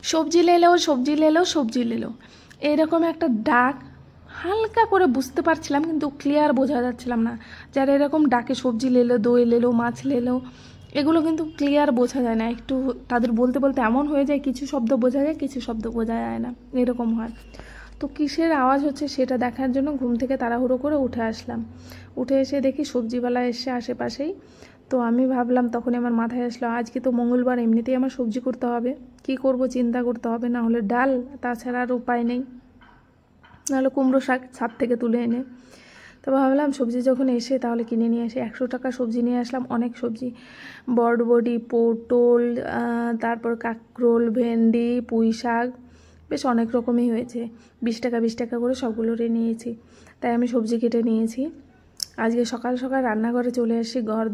সবজি লে লো, সবজি লে লো, সবজি লে লো, এরকম একটা ডাক হালকা করে বুঝতে পারছিলাম, কিন্তু ক্লিয়ার বোঝা যাচ্ছিলাম না। যারা এরকম ডাকে সবজি লে লো, দই লে লো, মাছ লে লো, এগুলো কিন্তু ক্লিয়ার বোঝা যায় না। একটু তাদের বলতে বলতে এমন হয়ে যায়, কিছু শব্দ বোঝা যায়, কিছু শব্দ বোঝা যায় না, এরকম হয়। তো কিসের আওয়াজ হচ্ছে সেটা দেখার জন্য ঘুম থেকে তাড়াহুড়ো করে উঠে আসলাম। উঠে এসে দেখি সবজিওয়ালা এসে আশেপাশেই। তো আমি ভাবলাম, তখনই আমার মাথায় আসলো আজকে তো মঙ্গলবার, এমনিতেই আমার সবজি করতে হবে, কি করব চিন্তা করতে হবে, না হলে ডাল, তাছাড়া আর উপায় নেই, নাহলে কুমড়ো শাক ছাদ থেকে তুলে এনে। তো ভাবলাম সবজি যখন এসে তাহলে কিনে নিয়ে আসি। 100 টাকা সবজি নিয়ে আসলাম, অনেক সবজি, বরবটি, পটল, তারপর কাঁকরোল, ভেন্ডি, পুঁই শাক, বেশ অনেক রকমই হয়েছে। 20 টাকা 20 টাকা করে সবগুলোরই নিয়েছি। তাই আমি সবজি কেটে নিয়েছি। আজকে সকাল সকাল রান্নাঘরে চলে আসি, ঘর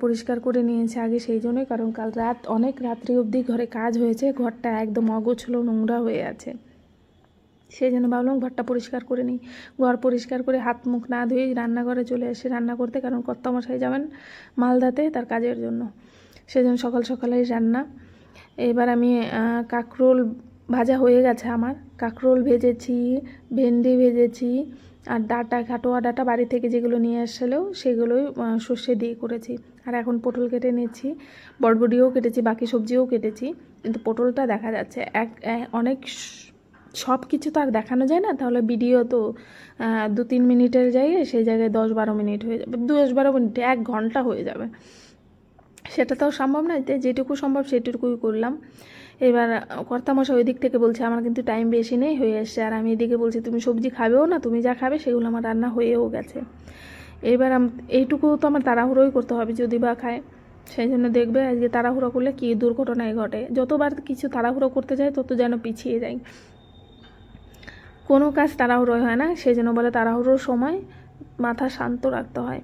পরিষ্কার করে নিয়েছি আগে, সেই জন্যই, কারণ কাল অনেক রাত্রি অবধি ঘরে কাজ হয়েছে, ঘরটা একদম অগোছলো নোংরা হয়ে আছে। সেই জন্য ভাবলাম ঘরটা পরিষ্কার করে নিই। ঘর পরিষ্কার করে হাত মুখ না ধুয়েই রান্নাঘরে চলে এসে রান্না করতে, কারণ কর্তামশাই যাবেন মালদাতে তার কাজের জন্য, সেই জন্য সকাল সকালেই রান্না। এবার আমি কাঁকরোল ভাজা হয়ে গেছে আমার, কাঁকরোল ভেজেছি, ভেন্ডি ভেজেছি, আর ডাটা, কাটোয়া ডাটা বাড়ি থেকে যেগুলো নিয়ে আসলেও সেগুলোই সর্ষে দিয়ে করেছি। আর এখন পটল কেটে নিচ্ছি, বরবটিও কেটেছি, বাকি সবজিও কেটেছি, কিন্তু পটলটা দেখা যাচ্ছে অনেক, সব কিছু তো আর দেখানো যায় না, তাহলে ভিডিও তো 2-3 মিনিটের জায়গায় সেই জায়গায় 10-12 মিনিট হয়ে যাবে, 10-12 মিনিট 1 ঘন্টা হয়ে যাবে, সেটা তো সম্ভব নয়। তাই যেটুকু সম্ভব সেটুকুই করলাম। এবার কর্তামশাই ওই দিক থেকে বলছে আমার কিন্তু টাইম বেশি নেই, হয়ে এসছে, আর আমি এদিকে বলছি তুমি সবজি খাবেও না, তুমি যা খাবে সেগুলো আমার রান্না হয়েও গেছে। এবার এইটুকু তো আমার তাড়াহুড়োই করতে হবে যদি বা খায়, সেই জন্য দেখবে আজকে তাড়াহুড়ো করলে কী দুর্ঘটনায় ঘটে। যতবার কিছু তাড়াহুড়ো করতে যায় তত যেন পিছিয়ে যায়, কোনো কাজ তাড়াহুড়োয় হয় না। সেই জন্য বলে তাড়াহুড়োর সময় মাথা শান্ত রাখতে হয়।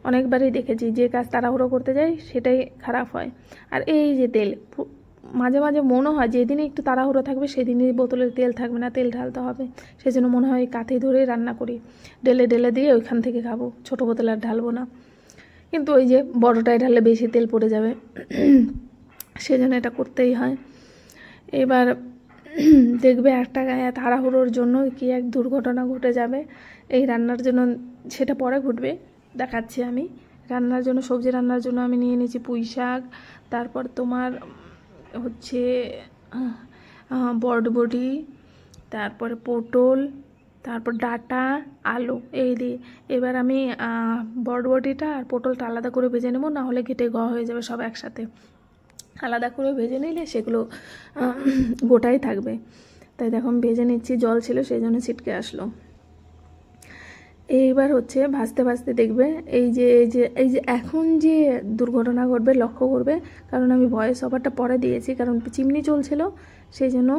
অনেকবারই দেখেছি যে কাজ তাড়াহুড়ো করতে যায় সেটাই খারাপ হয়। আর এই যে তেল, মাঝে মাঝে মনে হয় যেদিনই একটু তাড়াহুড়ো থাকবে সেদিনই বোতলের তেল থাকবে না, তেল ঢালতে হবে। সেই জন্য মনে হয় কাঁথি ধরেই রান্না করি, ঢেলে ঢেলে দিয়ে ওইখান থেকে খাবো, ছোটো বোতলে আর ঢালবো না। কিন্তু ওই যে বড়টায় ঢাললে বেশি তেল পড়ে যাবে, সেজন্য এটা করতেই হয়। এবার দেখবে একটা তাড়াহুড়োর জন্য কি এক দুর্ঘটনা ঘটে যাবে এই রান্নার জন্য, সেটা পরে ঘটবে, দেখাচ্ছি আমি। রান্নার জন্য, সবজি রান্নার জন্য আমি নিয়ে নিয়েছি পুঁই শাক, তারপর তোমার হচ্ছে বরবটি, তারপরে পটল, তারপর ডাটা, আলু, এই দিয়ে এবার আমি বরবটিটা আর পটলটা আলাদা করে ভেজে নেবো, না হলে ঘেটে হয়ে যাবে সব একসাথে। আলাদা করে ভেজে নিলে সেগুলো গোটাই থাকবে। তাই দেখো আমি ভেজে নিচ্ছি, জল ছিল সেই জন্য ছিটকে আসলো। এইবার হচ্ছে ভাজতে ভাজতে দেখবে এই যে এখন যে দুর্ঘটনা ঘটবে লক্ষ্য করবে, কারণ আমি ভয়েস ওভারটা পরে দিয়েছি, কারণ চিমনি চলছিল, সেই জন্য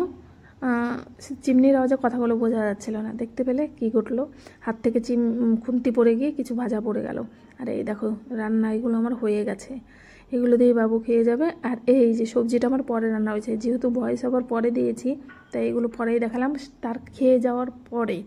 চিমনির আওয়াজে কথাগুলো বোঝা যাচ্ছিল না। দেখতে পেলে কি ঘটলো, হাত থেকে খুন্তি পড়ে গিয়ে কিছু ভাজা পড়ে গেল। আর এই দেখো রান্না এগুলো আমার হয়ে গেছে, এগুলো দিয়ে বাবু খেয়ে যাবে। আর এই যে সবজিটা আমার পরে রান্না হয়েছে, যেহেতু ভয়েস ওভার পরে দিয়েছি তাই এগুলো পরেই দেখালাম, তার খেয়ে যাওয়ার পরে।